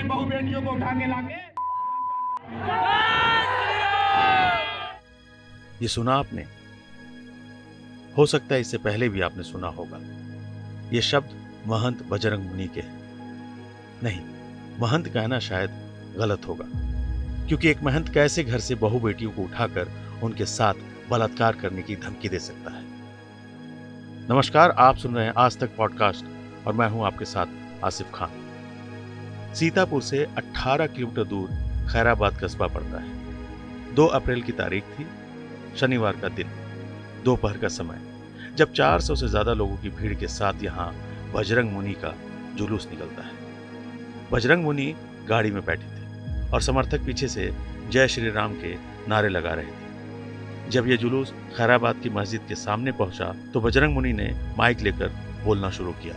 हमारी बहू बेटियों को उठा के लाके। ये सुना आपने? हो सकता है इससे पहले भी आपने सुना होगा। ये शब्द महंत बजरंग मुनि के हैं। नहीं, महंत कहना शायद गलत होगा, क्योंकि एक महंत कैसे घर से बहू बेटियों को उठाकर उनके साथ बलात्कार करने की धमकी दे सकता है। नमस्कार, आप सुन रहे हैं आज तक पॉडकास्ट और मैं हूं आपके साथ आसिफ खान। सीतापुर से 18 किलोमीटर दूर खैराबाद कस्बा पड़ता है। 2 अप्रैल की तारीख थी, शनिवार का दिन, दोपहर का समय, जब 400 से ज्यादा लोगों की भीड़ के साथ यहां बजरंग मुनि का जुलूस निकलता है। बजरंग मुनि गाड़ी में बैठे थे और समर्थक पीछे से जय श्री राम के नारे लगा रहे थे। जब यह जुलूस खैराबाद की मस्जिद के सामने पहुंचा तो बजरंग मुनि ने माइक लेकर बोलना शुरू किया।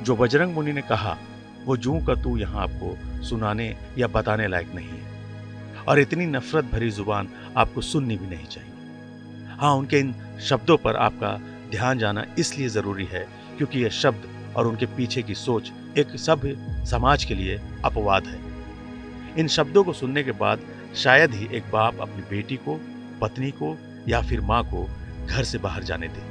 जो बजरंग मुनि ने कहा वो जूं का तू यहाँ आपको सुनाने या बताने लायक नहीं है, और इतनी नफरत भरी जुबान आपको सुननी भी नहीं चाहिए। हाँ, उनके इन शब्दों पर आपका ध्यान जाना इसलिए जरूरी है क्योंकि ये शब्द और उनके पीछे की सोच एक सभ्य समाज के लिए अपवाद है। इन शब्दों को सुनने के बाद शायद ही एक बाप अपनी बेटी को, पत्नी को या फिर माँ को घर से बाहर जाने दे,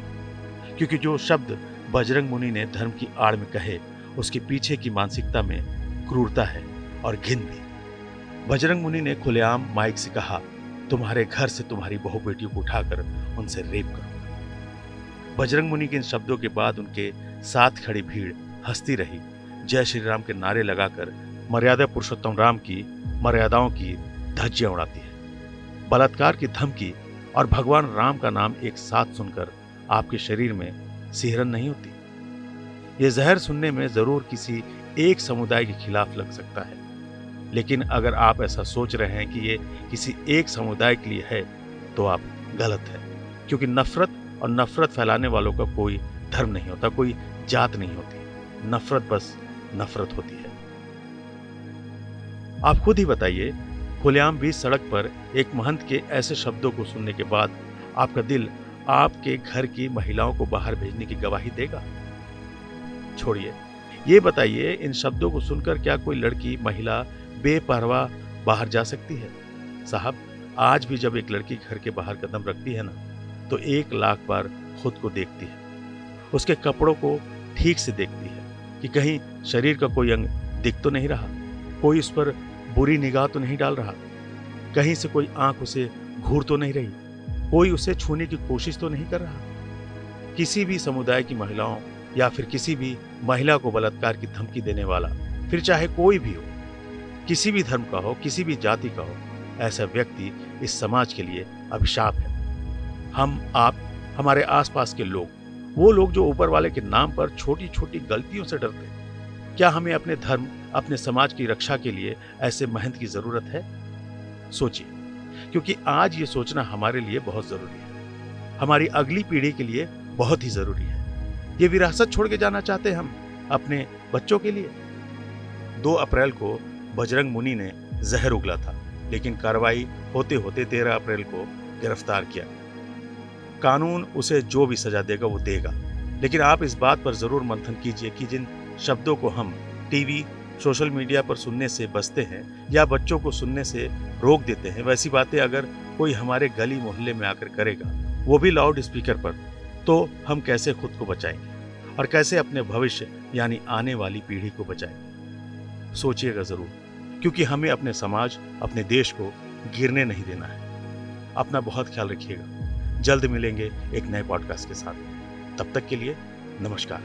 क्योंकि जो शब्द बजरंग मुनि ने धर्म की आड़ में कहे उसके पीछे की मानसिकता में क्रूरता है और घिन भी। बजरंग मुनि ने खुलेआम माइक से कहा, तुम्हारे घर से तुम्हारी बहू बेटियों को उठाकर उनसे रेप करो। बजरंग मुनि के इन शब्दों के बाद उनके साथ खड़ी भीड़ हंसती रही, जय श्री राम के नारे लगाकर मर्यादा पुरुषोत्तम राम की मर्यादाओं की धज्जियां उड़ाती है। बलात्कार की धमकी और भगवान राम का नाम एक साथ सुनकर आपके शरीर में सिहरन नहीं होती? ये जहर सुनने में जरूर किसी एक समुदाय के खिलाफ लग सकता है, लेकिन अगर आप ऐसा सोच रहे हैं कि ये किसी एक समुदाय के लिए है तो आप गलत हैं, क्योंकि नफरत और नफरत फैलाने वालों का कोई धर्म नहीं होता, कोई जात नहीं होती। नफरत बस नफरत होती है। आप खुद ही बताइए, खुलेआम बीच सड़क पर एक महंत के ऐसे शब्दों को सुनने के बाद आपका दिल आपके घर की महिलाओं को बाहर भेजने की गवाही देगा? छोड़िए, ये बताइए, इन शब्दों को सुनकर क्या कोई लड़की, महिला बेपरवाह बाहर जा सकती है? साहब, आज भी जब एक लड़की घर के बाहर कदम रखती है ना, तो 1 लाख बार खुद को देखती है। उसके कपड़ों को ठीक से देखती है कि कहीं शरीर का कोई अंग दिख तो नहीं रहा, कोई उस पर बुरी निगाह तो नहीं डाल रहा, कहीं से कोई आंख उसे घूर तो नहीं रही, कोई उसे छूने की कोशिश तो नहीं कर रहा। किसी भी समुदाय की महिलाओं या फिर किसी भी महिला को बलात्कार की धमकी देने वाला, फिर चाहे कोई भी हो, किसी भी धर्म का हो, किसी भी जाति का हो, ऐसा व्यक्ति इस समाज के लिए अभिशाप है। हम, आप, हमारे आसपास के लोग, वो लोग जो ऊपर वाले के नाम पर छोटी छोटी गलतियों से डरते हैं, क्या हमें अपने धर्म, अपने समाज की रक्षा के लिए ऐसे महंत की जरूरत है? सोचिए, क्योंकि आज ये सोचना हमारे लिए बहुत जरूरी है, हमारी अगली पीढ़ी के लिए बहुत ही जरूरी है। ये विरासत छोड़ के जाना चाहते हैं हम अपने बच्चों के लिए। 2 अप्रैल को बजरंग मुनि ने जहर उगला था, लेकिन कार्रवाई होते होते 13 अप्रैल को गिरफ्तार किया। कानून उसे जो भी सजा देगा वो देगा, लेकिन आप इस बात पर जरूर मंथन कीजिए कि जिन शब्दों को हम टीवी, सोशल मीडिया पर सुनने से बचते हैं या बच्चों को सुनने से रोक देते हैं, वैसी बातें अगर कोई हमारे गली मोहल्ले में आकर करेगा, वो भी लाउड स्पीकर पर, तो हम कैसे खुद को बचाएंगे और कैसे अपने भविष्य यानी आने वाली पीढ़ी को बचाएंगे? सोचिएगा जरूर, क्योंकि हमें अपने समाज, अपने देश को गिरने नहीं देना है। अपना बहुत ख्याल रखिएगा। जल्द मिलेंगे एक नए पॉडकास्ट के साथ। तब तक के लिए नमस्कार।